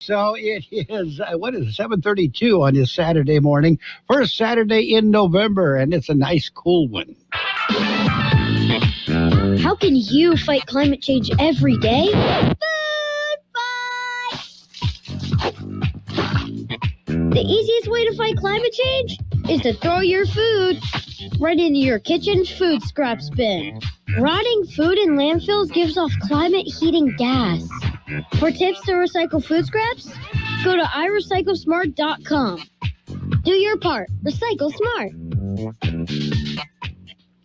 So it is, 7:32 on this Saturday morning, first Saturday in November, and it's a nice cool one. How can you fight climate change every day? Food fight! The easiest way to fight climate change is to throw your food right into your kitchen food scraps bin. Rotting food in landfills gives off climate-heating gas. For tips to recycle food scraps, go to irecyclesmart.com. Do your part. Recycle smart.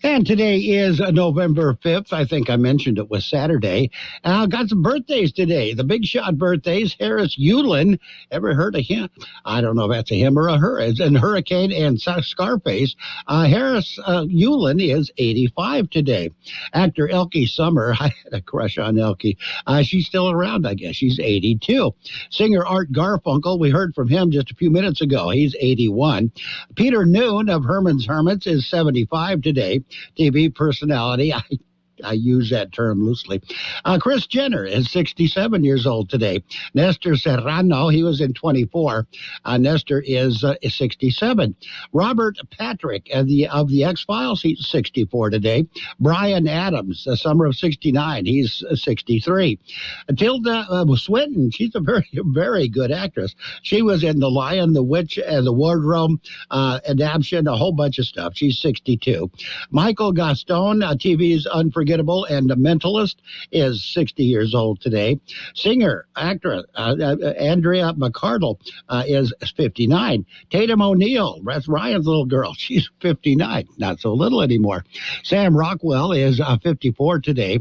And today is November 5th. I think I mentioned it was Saturday. Got some birthdays today. The big shot birthdays. Harris Yulin. Ever heard of him? I don't know if that's a him or a her. It's in Hurricane and Scarface. Harris Yulin is 85 today. Actor Elkie Summer. I had a crush on Elkie. She's still around, I guess. She's 82. Singer Art Garfunkel. We heard from him just a few minutes ago. He's 81. Peter Noon of Herman's Hermits is 75 today. TV personality. I use that term loosely. Kris Jenner is 67 years old today. Nestor Serrano, he was in 24. Nestor is 67. Robert Patrick of the X-Files, he's 64 today. Bryan Adams, the summer of 69, he's 63. Tilda Swinton, she's a very, very good actress. She was in The Lion, the Witch, and the Wardrobe adaptation, a whole bunch of stuff. She's 62. Michael Gaston, TV's Unforgettable and The Mentalist, is 60 years old today. Singer, actress Andrea McCardle is 59. Tatum O'Neal, that's Ryan's little girl. She's 59, not so little anymore. Sam Rockwell is 54 today.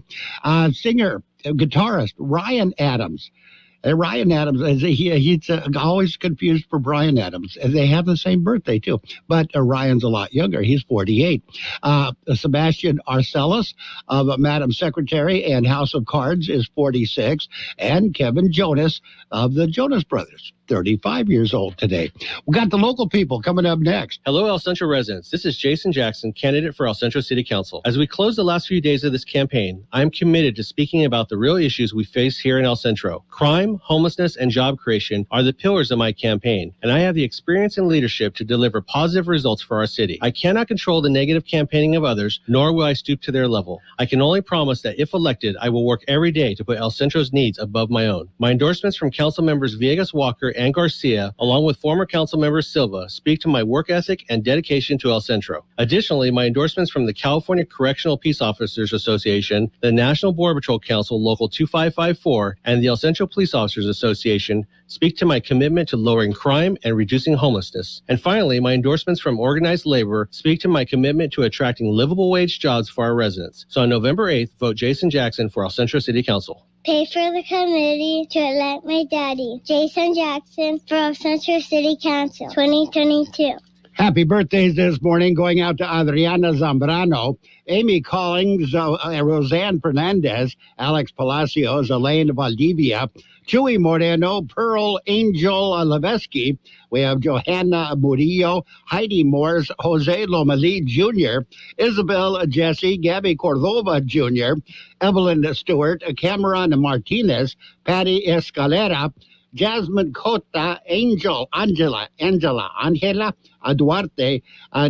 Singer, guitarist Ryan Adams. Ryan Adams, he's always confused for Bryan Adams. They have the same birthday, too. But Ryan's a lot younger. He's 48. Sebastian Arcellus of Madam Secretary and House of Cards is 46. And Kevin Jonas of the Jonas Brothers, 35 years old today. We got the local people coming up next. Hello, El Centro residents. This is Jason Jackson, candidate for El Centro City Council. As we close the last few days of this campaign, I am committed to speaking about the real issues we face here in El Centro. Crime, homelessness, and job creation are the pillars of my campaign, and I have the experience and leadership to deliver positive results for our city. I cannot control the negative campaigning of others, nor will I stoop to their level. I can only promise that if elected, I will work every day to put El Centro's needs above my own. My endorsements from Council members Villegas Walker and Garcia, along with former Council member Silva, speak to my work ethic and dedication to El Centro. Additionally, my endorsements from the California Correctional Peace Officers Association, the National Border Patrol Council Local 2554, and the El Centro Police Officers Association speak to my commitment to lowering crime and reducing homelessness. And finally, my endorsements from organized labor speak to my commitment to attracting livable wage jobs for our residents. So on November 8th, vote Jason Jackson for El Centro City Council. Pay for the committee to elect my daddy, Jason Jackson, for El Centro City Council 2022. Happy birthdays this morning going out to Adriana Zambrano, Amy Collins, Roseanne Fernandez, Alex Palacios, Elaine Valdivia, Chewy Moreno, Pearl Angel Levesky. We have Johanna Murillo, Heidi Morse, Jose Lomeli Jr., Isabel Jesse, Gabby Cordova Jr., Evelyn Stewart, Cameron Martinez, Patty Escalera, Jasmine Cota, Angela Duarte,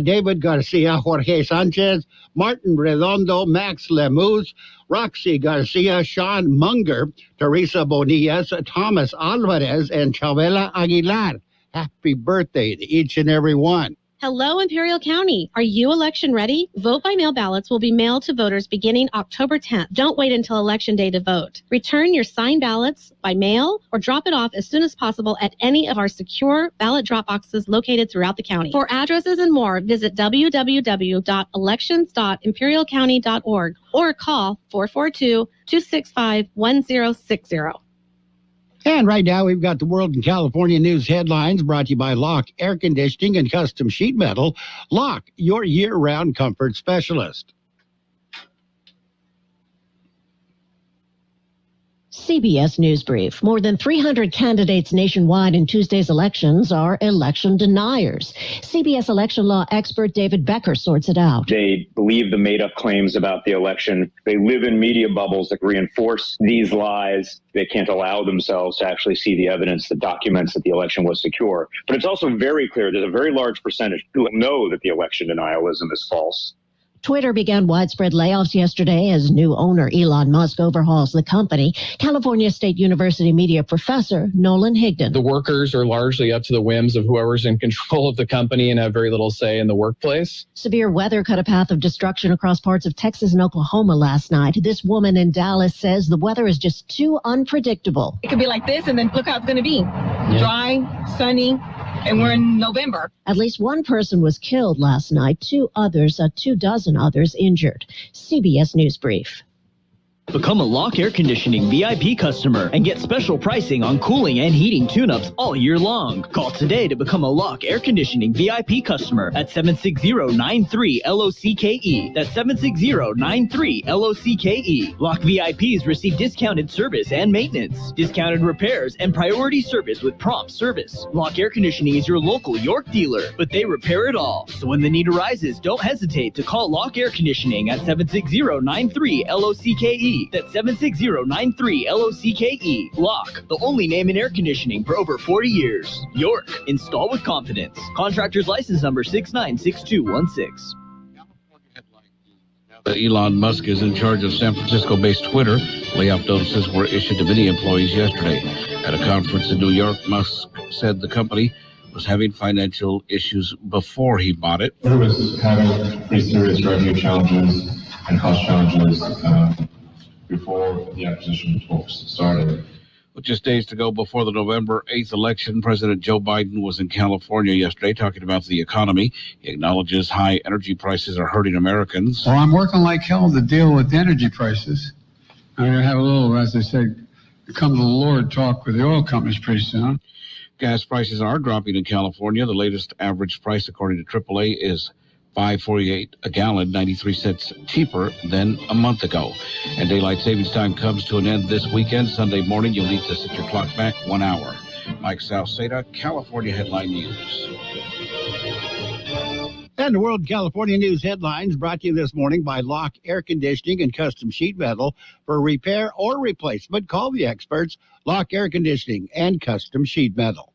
David Garcia, Jorge Sanchez, Martin Redondo, Max Lemus, Roxy Garcia, Sean Munger, Teresa Bonillas, Thomas Alvarez, and Chavela Aguilar. Happy birthday to each and every one. Hello, Imperial County. Are you election ready? Vote-by-mail ballots will be mailed to voters beginning October 10th. Don't wait until Election Day to vote. Return your signed ballots by mail or drop it off as soon as possible at any of our secure ballot drop boxes located throughout the county. For addresses and more, visit www.elections.imperialcounty.org or call 442-265-1060. And right now, we've got the World and California News headlines brought to you by Lock Air Conditioning and Custom Sheet Metal. Lock, your year-round comfort specialist. CBS News Brief. More than 300 candidates nationwide in Tuesday's elections are election deniers. CBS election law expert David Becker sorts it out. They believe the made-up claims about the election. They live in media bubbles that reinforce these lies. They can't allow themselves to actually see the evidence that documents that the election was secure. But it's also very clear there's a very large percentage who know that the election denialism is false. Twitter began widespread layoffs yesterday as new owner Elon Musk overhauls the company. California State University media professor Nolan Higdon. The workers are largely up to the whims of whoever's in control of the company and have very little say in the workplace. Severe weather cut a path of destruction across parts of Texas and Oklahoma last night. This woman in Dallas says the weather is just too unpredictable. It could be like this, and then look how it's going to be. Dry, sunny. And we're in November. At least one person was killed last night. 2 dozen others injured. CBS News Brief. Become a Lock Air Conditioning VIP customer and get special pricing on cooling and heating tune-ups all year long. Call today to become a Lock Air Conditioning VIP customer at 760-93-LOCKE. That's 760-93-LOCKE. Lock VIPs receive discounted service and maintenance, discounted repairs, and priority service with prompt service. Lock Air Conditioning is your local York dealer, but they repair it all. So when the need arises, don't hesitate to call Lock Air Conditioning at 760-93-LOCKE. That's 760-93-LOCKE. Lock, the only name in air conditioning for over 40 years. York, install with confidence. Contractor's license number 696216. Elon Musk is in charge of San Francisco-based Twitter. Layoff notices were issued to many employees yesterday. At a conference in New York, Musk said the company was having financial issues before he bought it. Twitter was having pretty serious revenue challenges and cost challenges before the acquisition talks started. With just days to go before the November 8th election, President Joe Biden was in California yesterday talking about the economy. He acknowledges high energy prices are hurting Americans. Well, I'm working like hell to deal with the energy prices. I'm going to have a little, as I said, come to the Lord talk with the oil companies pretty soon. Gas prices are dropping in California. The latest average price, according to AAA, is $5.48 a gallon, 93 cents cheaper than a month ago. And daylight savings time comes to an end this weekend. Sunday morning, you'll need to set your clock back 1 hour. Mike Salceda, California Headline News. And the World California News headlines brought to you this morning by Lock Air Conditioning and Custom Sheet Metal. For repair or replacement, call the experts, Lock Air Conditioning and Custom Sheet Metal.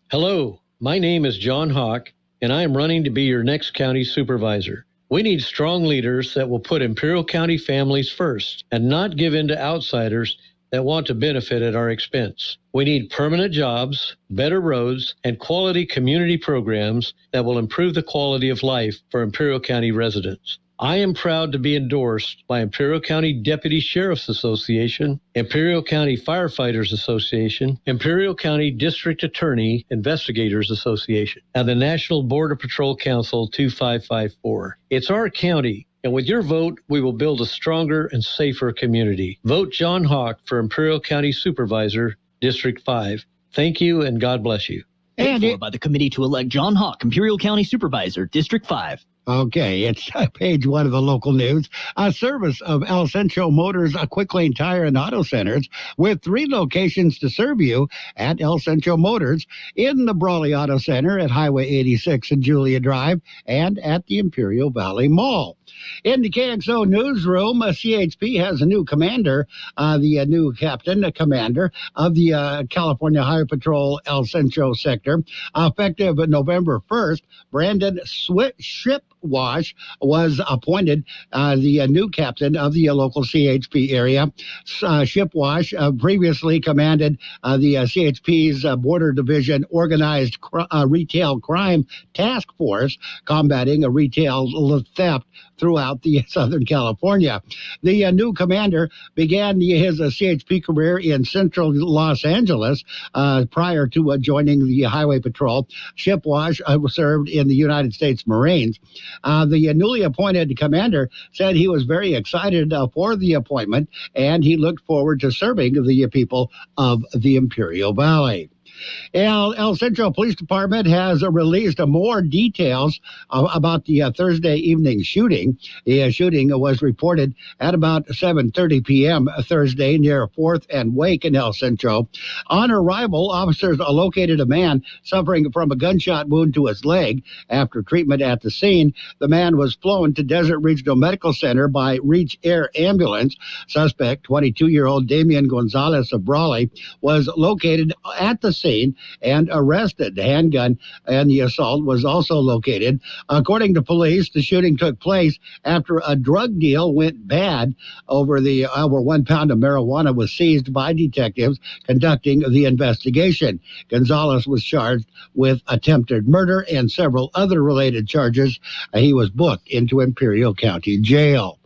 Hello, my name is John Hawk, and I am running to be your next county supervisor. We need strong leaders that will put Imperial County families first and not give in to outsiders that want to benefit at our expense. We need permanent jobs, better roads, and quality community programs that will improve the quality of life for Imperial County residents. I am proud to be endorsed by Imperial County Deputy Sheriff's Association, Imperial County Firefighters Association, Imperial County District Attorney Investigators Association, and the National Border Patrol Council 2554. It's our county, and with your vote, we will build a stronger and safer community. Vote John Hawk for Imperial County Supervisor, District 5. Thank you, and God bless you. Paid for by the committee to elect John Hawk, Imperial County Supervisor, District 5. Okay, it's page 1 of the local news. A service of El Centro Motors, Quick Lane Tire and Auto Centers, with 3 locations to serve you at El Centro Motors, in the Brawley Auto Center at Highway 86 and Julia Drive, and at the Imperial Valley Mall. In the Kxo newsroom, CHP has a new commander, the new commander of the California Highway Patrol El Centro sector. Effective November 1st, Brandon Shipwash was appointed the new captain of the local CHP area. Shipwash previously commanded the CHP's Border Division Organized Retail Crime Task Force, combating a retail theft throughout the Southern California. The new commander began his CHP career in central Los Angeles prior to joining the Highway Patrol. Shipwash served in the United States Marines. The newly appointed commander said he was very excited for the appointment, and he looked forward to serving the people of the Imperial Valley. El Centro Police Department has released more details about the Thursday evening shooting. The shooting was reported at about 7:30 p.m. Thursday near 4th and Wake in El Centro. On arrival, officers located a man suffering from a gunshot wound to his leg. After treatment at the scene, the man was flown to Desert Regional Medical Center by Reach Air Ambulance. Suspect, 22-year-old Damian Gonzalez of Brawley, was located at the scene and arrested. The handgun and the assault was also located. According to police, the shooting took place after a drug deal went bad. Over 1 pound of marijuana was seized by detectives conducting the investigation. Gonzalez was charged with attempted murder and several other related charges. He was booked into Imperial County Jail.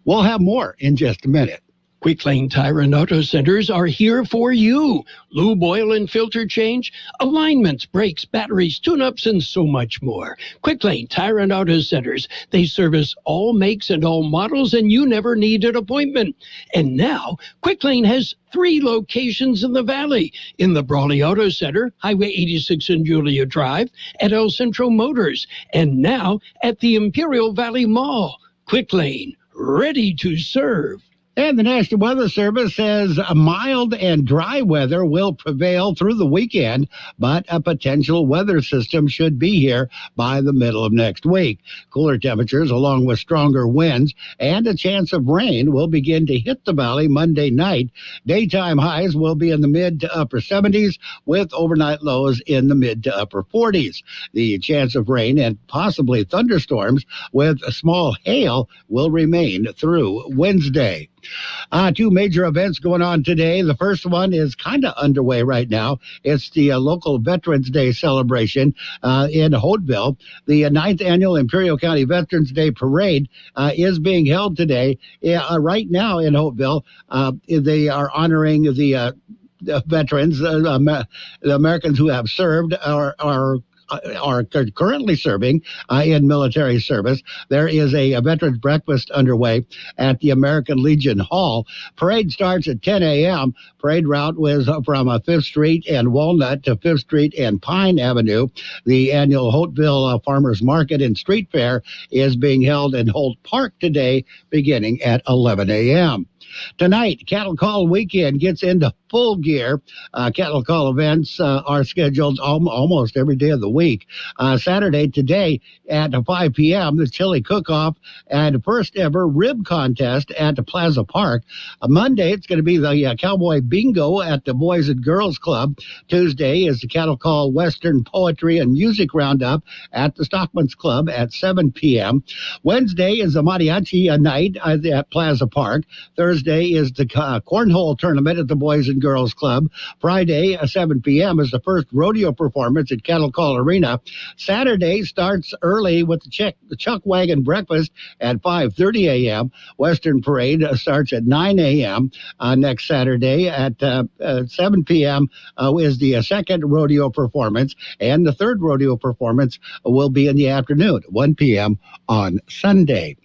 We'll have more in just a minute. Quick Lane Tire and Auto Centers are here for you. Lube, oil, and filter change, alignments, brakes, batteries, tune-ups, and so much more. Quick Lane Tire and Auto Centers. They service all makes and all models, and you never need an appointment. And now, Quick Lane has 3 locations in the Valley. In the Brawley Auto Center, Highway 86 and Julia Drive, at El Centro Motors, and now at the Imperial Valley Mall. Quick Lane, ready to serve. And the National Weather Service says a mild and dry weather will prevail through the weekend, but a potential weather system should be here by the middle of next week. Cooler temperatures, along with stronger winds and a chance of rain, will begin to hit the valley Monday night. Daytime highs will be in the mid to upper 70s, with overnight lows in the mid to upper 40s. The chance of rain and possibly thunderstorms with small hail will remain through Wednesday. 2 major events going on today. The first one is kind of underway right now. It's the local Veterans Day celebration in Holtville. The 9th Annual Imperial County Veterans Day Parade is being held today. Right now in Holtville, they are honoring the veterans, the Americans who have served are currently serving in military service. There is a veterans breakfast underway at the American Legion Hall. Parade starts at 10 a.m. Parade route was from 5th Street and Walnut to 5th Street and Pine Avenue. The annual Holtville Farmers Market and Street Fair is being held in Holt Park today, beginning at 11 a.m. Tonight, Cattle Call Weekend gets into full gear. Cattle Call events are scheduled almost every day of the week. Saturday, today, at 5 p.m., the Chili Cook-Off and first ever rib contest at the Plaza Park. Monday, it's going to be the Cowboy Bingo at the Boys and Girls Club. Tuesday is the Cattle Call Western Poetry and Music Roundup at the Stockman's Club at 7 p.m. Wednesday is the Mariachi night at Plaza Park. Thursday is the Cornhole Tournament at the Boys and Girls Club. Friday, 7 p.m., is the first rodeo performance at Cattle Call Arena. Saturday starts early with the Chuck Wagon Breakfast at 5:30 a.m. Western Parade starts at 9 a.m. Next Saturday at 7 p.m. Is the second rodeo performance, and the third rodeo performance will be in the afternoon, 1 p.m. on Sunday.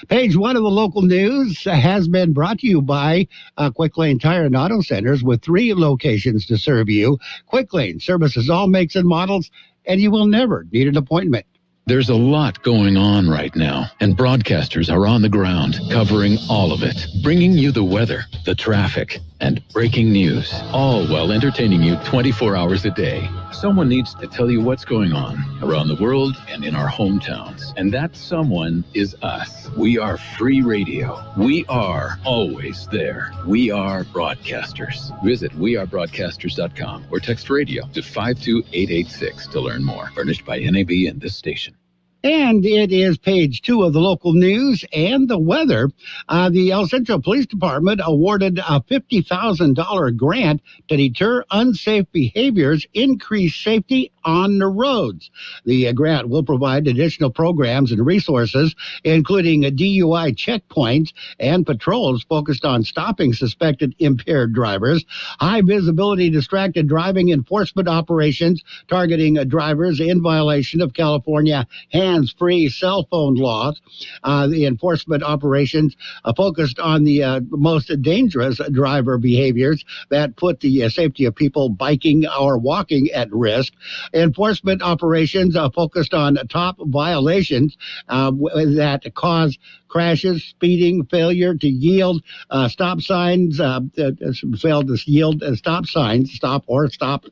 Page 1 of the local news has been brought to you by Quick Lane Tire and Auto Centers, with 3 locations to serve you. Quick Lane services all makes and models, and you will never need an appointment. There's a lot going on right now, and broadcasters are on the ground covering all of it, bringing you the weather, the traffic, and breaking news, all while entertaining you 24 hours a day. Someone needs to tell you what's going on around the world and in our hometowns, and that someone is us. We are free radio. We are always there. We are broadcasters. Visit wearebroadcasters.com or text radio to 52886 to learn more. Furnished by NAB and this station. And it is page 2 of the local news and the weather. The El Centro Police Department awarded a $50,000 grant to deter unsafe behaviors, increase safety on the roads. The grant will provide additional programs and resources, including DUI checkpoints and patrols focused on stopping suspected impaired drivers, high visibility distracted driving enforcement operations targeting drivers in violation of California hands-free cell phone laws. The enforcement operations focused on the most dangerous driver behaviors that put the safety of people biking or walking at risk. Enforcement operations focused on top violations that cause crashes, speeding, failure to yield stop signs, failed to yield stop signs, stop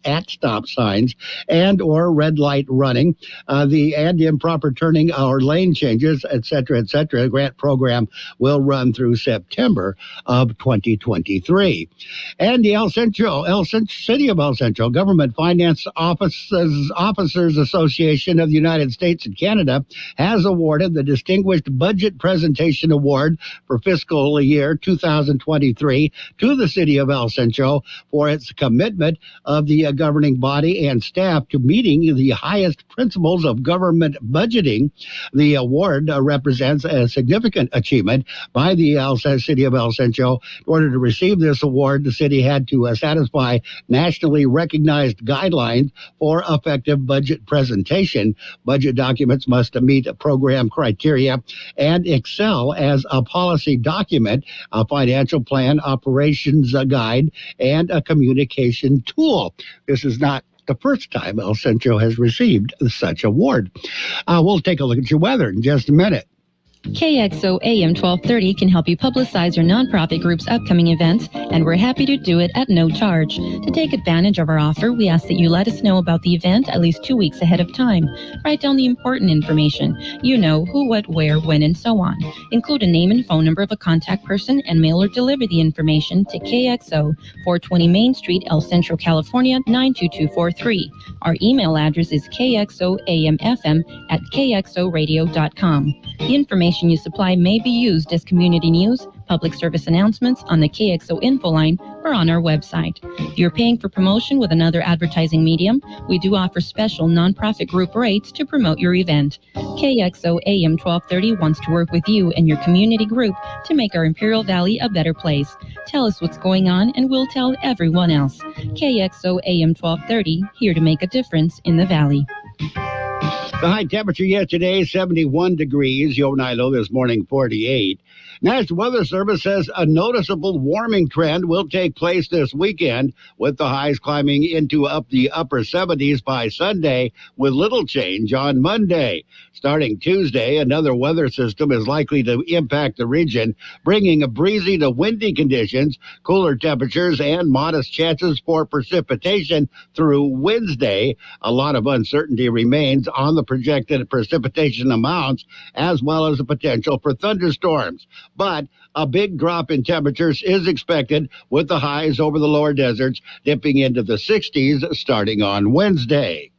at stop signs, and or red light running, and improper turning or lane changes, etc., etc. The grant program will run through September of 2023. And the City of El Centro Government Finance Officers Association of the United States and Canada has awarded the Distinguished Budget Presentation Award for fiscal year 2023 to the City of El Centro for its commitment of the governing body and staff to meeting the highest principles of government budgeting. The award represents a significant achievement by the City of El Centro. In order to receive this award, the city had to satisfy nationally recognized guidelines for effective budget presentation. Budget documents must meet program criteria and excel as a policy document, a financial plan, operations guide, and a communication tool. This is not the first time El Centro has received such award. We'll take a look at your weather in just a minute. KXO AM 1230 can help you publicize your nonprofit group's upcoming events, and we're happy to do it at no charge. To take advantage of our offer, we ask that you let us know about the event at least 2 weeks ahead of time. Write down the important information. You know, who, what, where, when, and so on. Include a name and phone number of a contact person and mail or deliver the information to KXO, 420 Main Street, El Centro, California, 92243. Our email address is kxoamfm@kxoradio.com. The information you supply may be used as community news, public service announcements on the KXO info line, or on our website. If you're paying for promotion with another advertising medium, we do offer special nonprofit group rates to promote your event. KXO AM 1230 wants to work with you and your community group to make our Imperial Valley a better place. Tell us what's going on and we'll tell everyone else. KXO AM 1230, here to make a difference in the Valley. The high temperature yesterday, 71 degrees. The overnight low this morning, 48. National Weather Service says a noticeable warming trend will take place this weekend, with the highs climbing into the upper 70s by Sunday, with little change on Monday. Starting Tuesday, another weather system is likely to impact the region, bringing a breezy to windy conditions, cooler temperatures, and modest chances for precipitation through Wednesday. A lot of uncertainty remains on the projected precipitation amounts, as well as the potential for thunderstorms. But a big drop in temperatures is expected, with the highs over the lower deserts dipping into the 60s starting on Wednesday.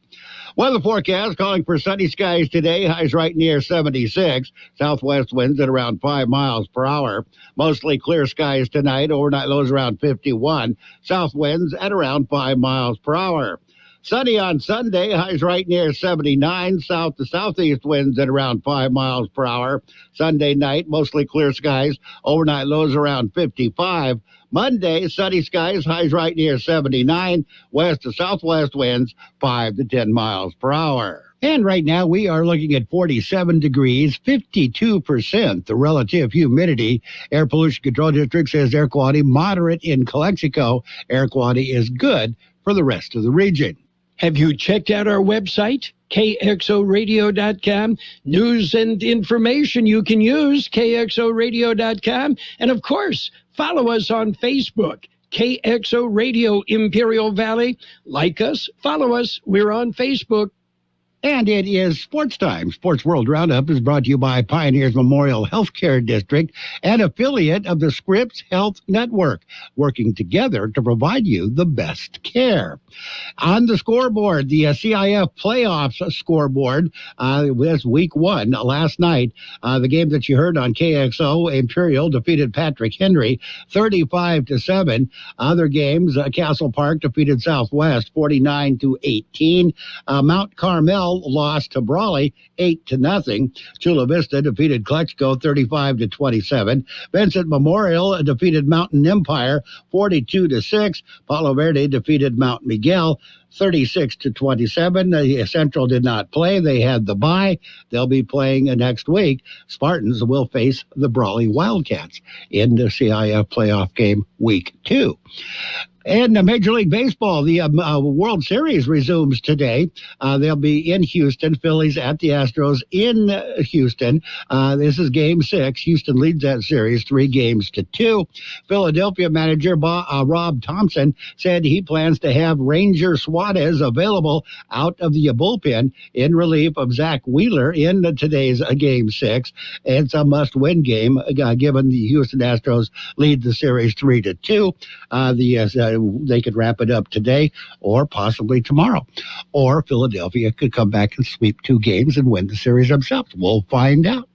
Weather forecast calling for sunny skies today, highs right near 76. Southwest winds at around 5 miles per hour. Mostly clear skies tonight, overnight lows around 51. South winds at around 5 miles per hour. Sunny on Sunday, highs right near 79. South to southeast winds at around 5 miles per hour. Sunday night, mostly clear skies, overnight lows around 55. Monday, sunny skies, highs right near 79. West to southwest winds, 5 to 10 miles per hour. And right now we are looking at 47 degrees, 52% the relative humidity. Air Pollution Control District says air quality moderate in Calexico. Air quality is good for the rest of the region. Have you checked out our website, kxoradio.com? News and information you can use, kxoradio.com. And of course, follow us on Facebook, KXO Radio Imperial Valley. Like us, follow us. We're on Facebook. And it is sports time. Sports World Roundup is brought to you by Pioneers Memorial Healthcare District, an affiliate of the Scripps Health Network, working together to provide you the best care. On the scoreboard, the CIF playoffs scoreboard was week 1 last night. The game that you heard on KXO, Imperial defeated Patrick Henry 35-7. Other games, Castle Park defeated Southwest 49-18. Mount Carmel lost to Brawley 8-0. Chula Vista defeated Kxo 35-27. Vincent Memorial defeated Mountain Empire 42-6. Palo Verde defeated Mount Miguel 36-27. Central did not play. They had the bye. They'll be playing next week. Spartans will face the Brawley Wildcats in the CIF playoff game week 2. And Major League Baseball, the World Series resumes today. They'll be in Houston. Phillies at the Astros in Houston. This is Game 6. Houston leads that series 3-2. Philadelphia manager Rob Thompson said he plans to have Ranger Suarez available out of the bullpen in relief of Zach Wheeler in today's Game 6. It's a must-win game, given the Houston Astros lead the series 3-2. They could wrap it up today or possibly tomorrow. Or Philadelphia could come back and sweep 2 games and win the series themselves. We'll find out.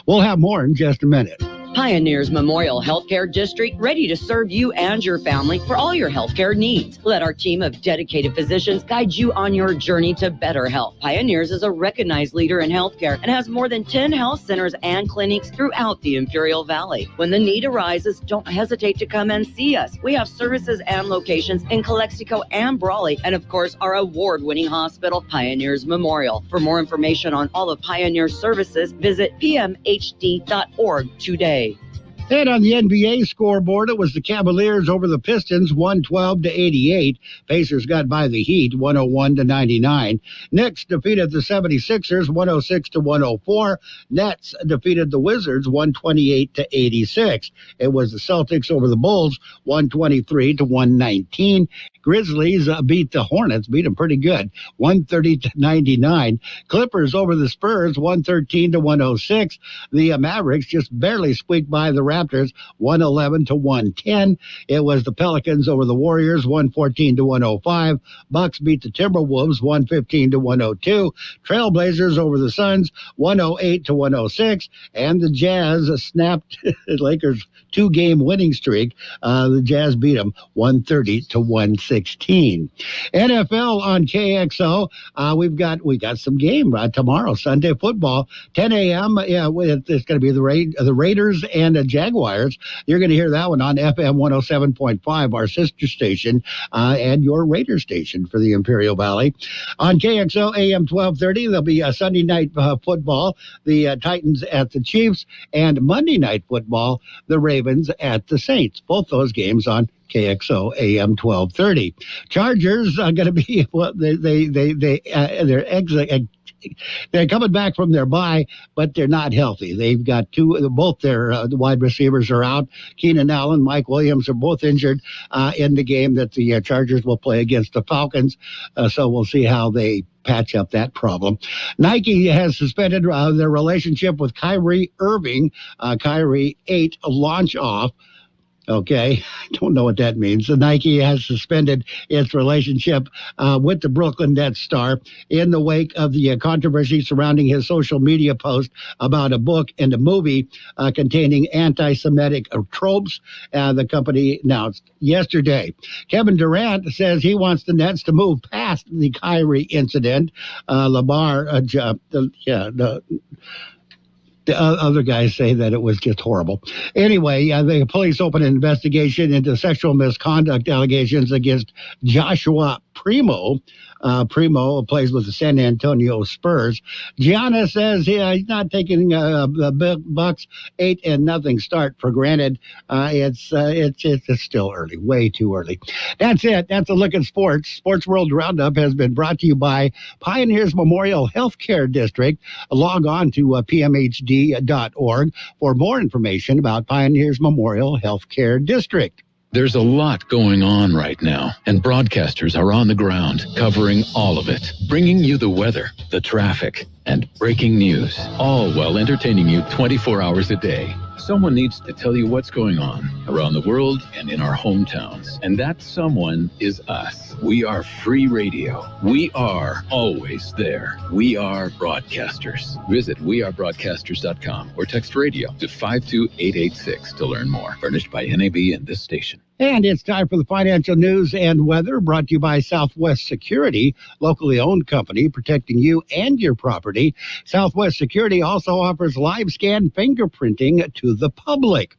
We'll have more in just a minute. Pioneers Memorial Healthcare District, ready to serve you and your family for all your healthcare needs. Let our team of dedicated physicians guide you on your journey to better health. Pioneers is a recognized leader in healthcare and has more than 10 health centers and clinics throughout the Imperial Valley. When the need arises, don't hesitate to come and see us. We have services and locations in Calexico and Brawley, and of course, our award-winning hospital, Pioneers Memorial. For more information on all of Pioneer's services, visit pmhd.org today. And on the NBA scoreboard, it was the Cavaliers over the Pistons, 112-88. Pacers got by the Heat, 101-99. Knicks defeated the 76ers, 106-104. Nets defeated the Wizards, 128-86. It was the Celtics over the Bulls, 123-119. Grizzlies beat the Hornets, beat them pretty good, 130-99. Clippers over the Spurs, 113-106. The Mavericks just barely squeaked by the Raptors, 111-110. It was the Pelicans over the Warriors, 114-105. Bucks beat the Timberwolves, 115-102. Trailblazers over the Suns, 108-106. And the Jazz snapped Lakers' 2-game winning streak. The Jazz beat them 130-116. NFL on KXO. We got some game tomorrow, Sunday football, 10 a.m. It's going to be the Raiders and the Jaguars. You're going to hear that one on FM 107.5, our sister station, and your Raider station for the Imperial Valley. On KXO AM 1230, there'll be a Sunday night football, the Titans at the Chiefs, and Monday night football, the Ravens at the Saints. Both those games on KXO AM 1230. Chargers are going to be they're coming back from their bye, but they're not healthy. They've got both their wide receivers are out. Keenan Allen, Mike Williams are both injured in the game that the Chargers will play against the Falcons. So we'll see how they patch up that problem. Nike has suspended their relationship with Kyrie Irving. Kyrie 8 launch off. Okay, I don't know what that means. The Nike has suspended its relationship with the Brooklyn Nets star in the wake of the controversy surrounding his social media post about a book and a movie containing anti-Semitic tropes. The company announced yesterday. Kevin Durant says he wants the Nets to move past the Kyrie incident. The other guys say that it was just horrible. Anyway, the police opened an investigation into sexual misconduct allegations against Joshua Primo. Primo plays with the San Antonio Spurs. Giannis says he's not taking the Bucks 8-0 start for granted. It's still early, way too early. That's it. That's a look at sports. Sports World Roundup has been brought to you by Pioneers Memorial Healthcare District. Log on to pmhd.org for more information about Pioneers Memorial Healthcare District. There's a lot going on right now, and broadcasters are on the ground, covering all of it, bringing you the weather, the traffic, and breaking news, all while entertaining you 24 hours a day. Someone needs to tell you what's going on around the world and in our hometowns. And that someone is us. We are free radio. We are always there. We are broadcasters. Visit wearebroadcasters.com or text radio to 52886 to learn more. Furnished by NAB and this station. And it's time for the financial news and weather, brought to you by Southwest Security, locally owned company protecting you and your property. Southwest Security also offers live scan fingerprinting to the public.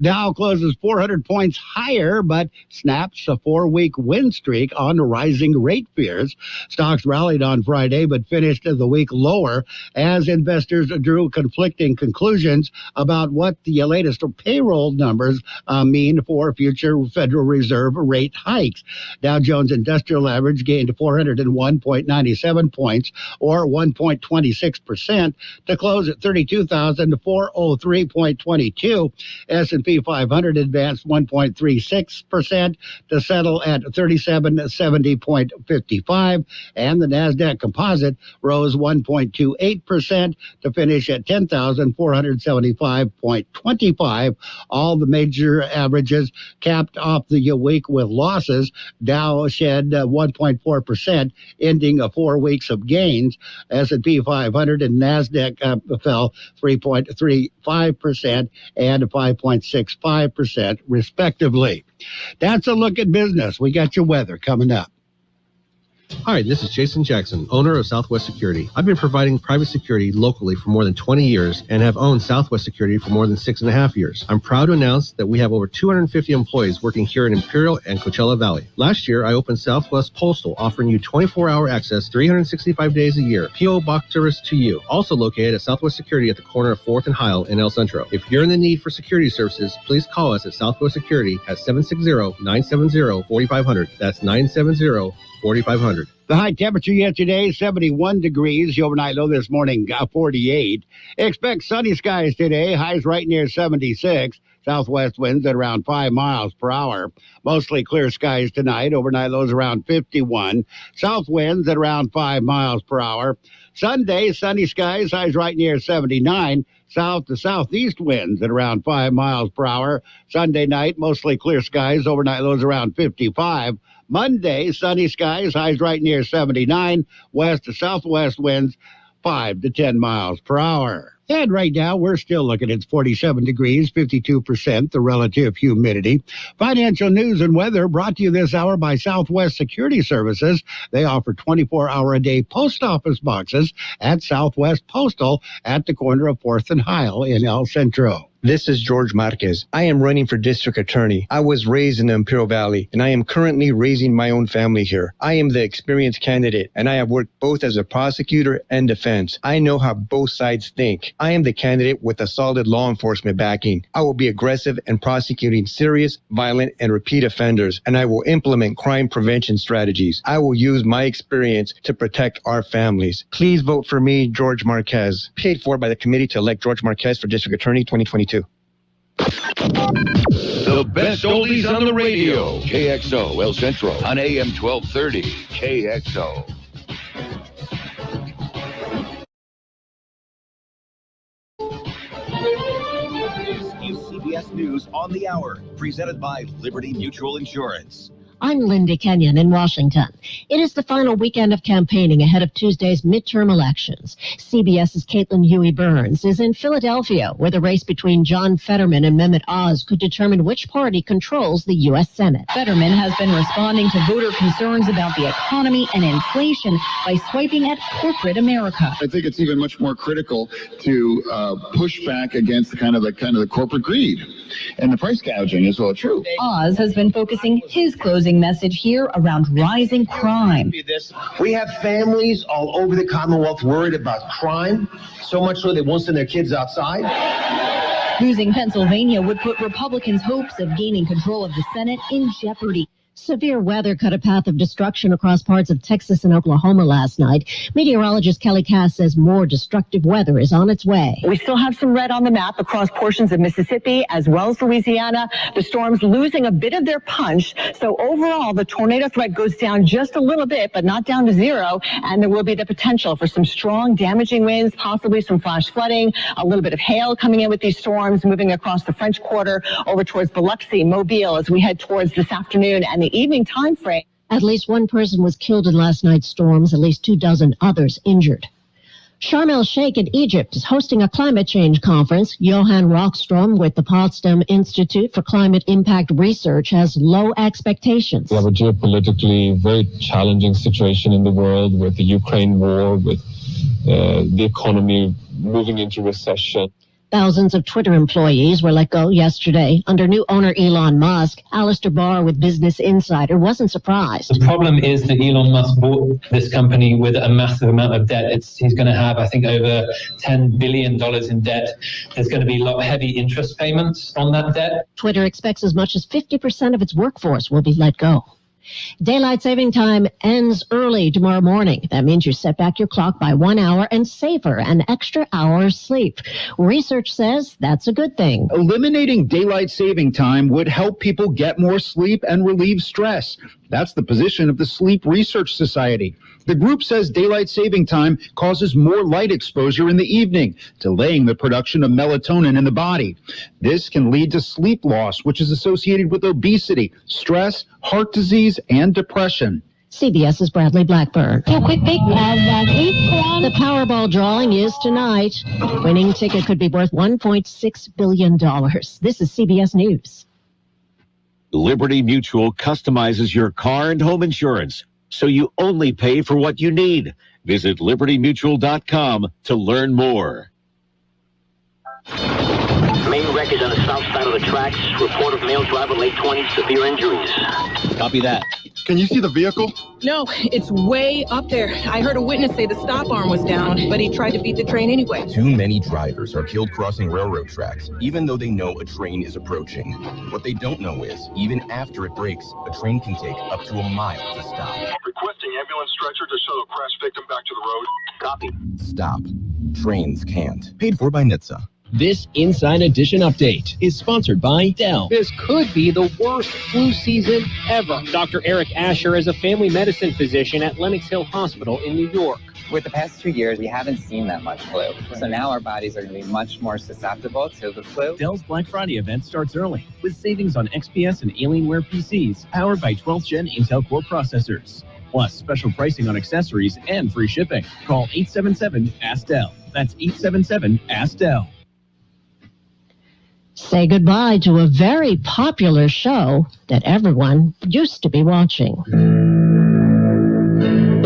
Dow closes 400 points higher, but snaps a 4-week win streak on rising rate fears. Stocks rallied on Friday, but finished the week lower as investors drew conflicting conclusions about what the latest payroll numbers mean for future Federal Reserve rate hikes. Dow Jones Industrial Average gained 401.97 points, or 1.26%, to close at 32,403.22. S&P 500 advanced 1.36% to settle at 3770.55, and the Nasdaq Composite rose 1.28% to finish at 10,475.25. All the major averages capped off the week with losses. Dow shed 1.4%, ending 4 weeks of gains. S&P 500 and Nasdaq fell 3.35% and 5.65%, respectively. That's a look at business. We got your weather coming up. Hi, this is Jason Jackson, owner of Southwest Security. I've been providing private security locally for more than 20 years and have owned Southwest Security for more than 6.5 years. I'm proud to announce that we have over 250 employees working here in Imperial and Coachella Valley. Last year, I opened Southwest Postal, offering you 24-hour access 365 days a year. P.O. Box service to you. Also located at Southwest Security at the corner of 4th and Heil in El Centro. If you're in the need for security services, please call us at Southwest Security at 760-970-4500. That's 970-4500. The high temperature yesterday, 71 degrees. The overnight low this morning, 48. Expect sunny skies today. Highs right near 76. Southwest winds at around 5 miles per hour. Mostly clear skies tonight. Overnight lows around 51. South winds at around 5 miles per hour. Sunday, sunny skies. Highs right near 79. South to southeast winds at around 5 miles per hour. Sunday night, mostly clear skies. Overnight lows around 55. Monday, sunny skies, highs right near 79, west to southwest winds 5 to 10 miles per hour. And right now, we're still looking at 47 degrees, 52% the relative humidity. Financial news and weather brought to you this hour by Southwest Security Services. They offer 24-hour-a-day post office boxes at Southwest Postal at the corner of 4th and Heil in El Centro. This is George Marquez. I am running for district attorney. I was raised in the Imperial Valley, and I am currently raising my own family here. I am the experienced candidate, and I have worked both as a prosecutor and defense. I know how both sides think. I am the candidate with a solid law enforcement backing. I will be aggressive in prosecuting serious, violent, and repeat offenders, and I will implement crime prevention strategies. I will use my experience to protect our families. Please vote for me, George Marquez. Paid for by the committee to elect George Marquez for district attorney 2022. The best oldies on the radio. KXO El Centro on AM 1230. KXO. This is CBS News on the Hour, presented by Liberty Mutual Insurance. I'm Linda Kenyon in Washington. It is the final weekend of campaigning ahead of Tuesday's midterm elections. CBS's Caitlin Huey-Burns is in Philadelphia, where the race between John Fetterman and Mehmet Oz could determine which party controls the U.S. Senate. Fetterman has been responding to voter concerns about the economy and inflation by swiping at corporate America. I think it's even much more critical to push back against the kind of the corporate greed and the price gouging is all true. Oz has been focusing his closing message here around rising crime. We have families all over the Commonwealth worried about crime, so much so they won't send their kids outside. Losing Pennsylvania would put Republicans' hopes of gaining control of the Senate in jeopardy. Severe weather cut a path of destruction across parts of Texas and Oklahoma last night. Meteorologist Kelly Cass says more destructive weather is on its way. We still have some red on the map across portions of Mississippi as well as Louisiana. The storm's losing a bit of their punch. So overall, the tornado threat goes down just a little bit, but not down to zero. And there will be the potential for some strong damaging winds, possibly some flash flooding, a little bit of hail coming in with these storms, moving across the French Quarter over towards Biloxi, Mobile as we head towards this afternoon and the evening time frame. At least one person was killed in last night's storms, at least 24 others injured. Sharm el-Sheikh in Egypt is hosting a climate change conference. Johan Rockstrom with the Potsdam Institute for Climate Impact Research has low expectations. We have a geopolitically very challenging situation in the world with the Ukraine war, with the economy moving into recession. Thousands of Twitter employees were let go yesterday. Under new owner Elon Musk, Alistair Barr with Business Insider wasn't surprised. The problem is that Elon Musk bought this company with a massive amount of debt. He's going to have, I think, over $10 billion in debt. There's going to be a lot of heavy interest payments on that debt. Twitter expects as much as 50% of its workforce will be let go. Daylight saving time ends early tomorrow morning. That means you set back your clock by 1 hour and savor an extra hour's sleep. Research says that's a good thing. Eliminating daylight saving time would help people get more sleep and relieve stress. That's the position of the Sleep Research Society. The group says daylight saving time causes more light exposure in the evening, delaying the production of melatonin in the body. This can lead to sleep loss, which is associated with obesity, stress, heart disease, and depression. CBS's Bradley Blackburn. The Powerball drawing is tonight. Winning ticket could be worth $1.6 billion. This is CBS News. Liberty Mutual customizes your car and home insurance, so you only pay for what you need. Visit libertymutual.com to learn more. Main wreckage on the south side of the tracks. Report of male driver, late 20s, severe injuries. Copy that. Can you see the vehicle? No, it's way up there. I heard a witness say the stop arm was down, but he tried to beat the train anyway. Too many drivers are killed crossing railroad tracks, even though they know a train is approaching. What they don't know is, even after it breaks, a train can take up to a mile to stop. Requesting ambulance stretcher to shuttle crash victim back to the road. Copy. Stop. Trains can't. Paid for by NHTSA. This Inside Edition update is sponsored by Dell. This could be the worst flu season ever. Dr. Eric Asher is a family medicine physician at Lenox Hill Hospital in New York. With the past 2 years, we haven't seen that much flu. So now our bodies are going to be much more susceptible to the flu. Dell's Black Friday event starts early with savings on XPS and Alienware PCs powered by 12th Gen Intel Core processors. Plus special pricing on accessories and free shipping. Call 877-ASK-DELL. That's 877-ASK-DELL. Say goodbye to a very popular show that everyone used to be watching.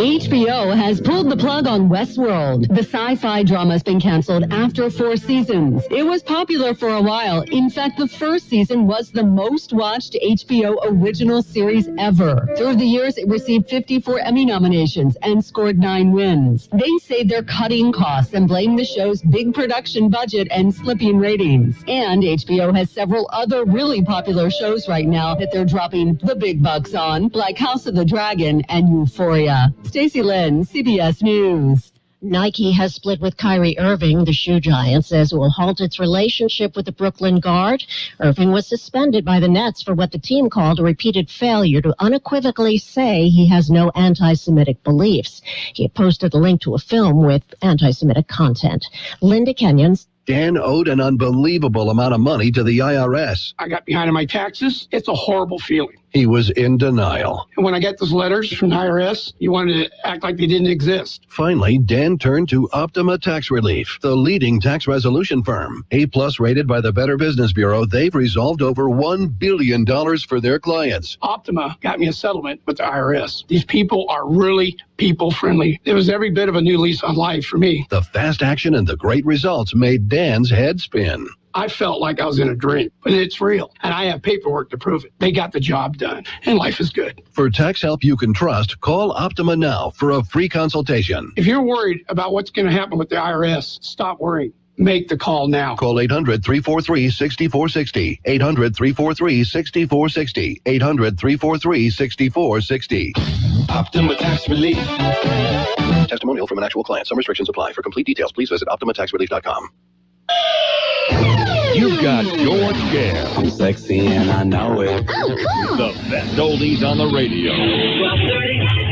HBO has pulled the plug on Westworld. The sci-fi drama has been canceled after 4 seasons. It was popular for a while. In fact, the first season was the most watched HBO original series ever. Through the years, it received 54 Emmy nominations and scored 9 wins. They say they're cutting costs and blame the show's big production budget and slipping ratings. And HBO has several other really popular shows right now that they're dropping the big bucks on, like House of the Dragon and Euphoria. Stacey Lynn, CBS News. Nike has split with Kyrie Irving. The shoe giant says it will halt its relationship with the Brooklyn guard. Irving was suspended by the Nets for what the team called a repeated failure to unequivocally say he has no anti-Semitic beliefs. He had posted a link to a film with anti-Semitic content. Linda Kenyon's. Dan owed an unbelievable amount of money to the IRS. I got behind on my taxes. It's a horrible feeling. He was in denial. And when I got those letters from the IRS, you wanted to act like they didn't exist. Finally, Dan turned to Optima Tax Relief, the leading tax resolution firm. A-plus rated by the Better Business Bureau, they've resolved over $1 billion for their clients. Optima got me a settlement with the IRS. These people are really people-friendly. It was every bit of a new lease on life for me. The fast action and the great results made Dan's head spin. I felt like I was in a dream, but it's real, and I have paperwork to prove it. They got the job done, and life is good. For tax help you can trust, call Optima now for a free consultation. If you're worried about what's going to happen with the IRS, stop worrying. make the call now. Call 800-343-6460. 800-343-6460. 800-343-6460. Optima Tax Relief. Testimonial from an actual client. Some restrictions apply. For complete details, please visit OptimaTaxRelief.com. You've got George Gale. I'm sexy and I know it. The best oldies on the radio. 12:30.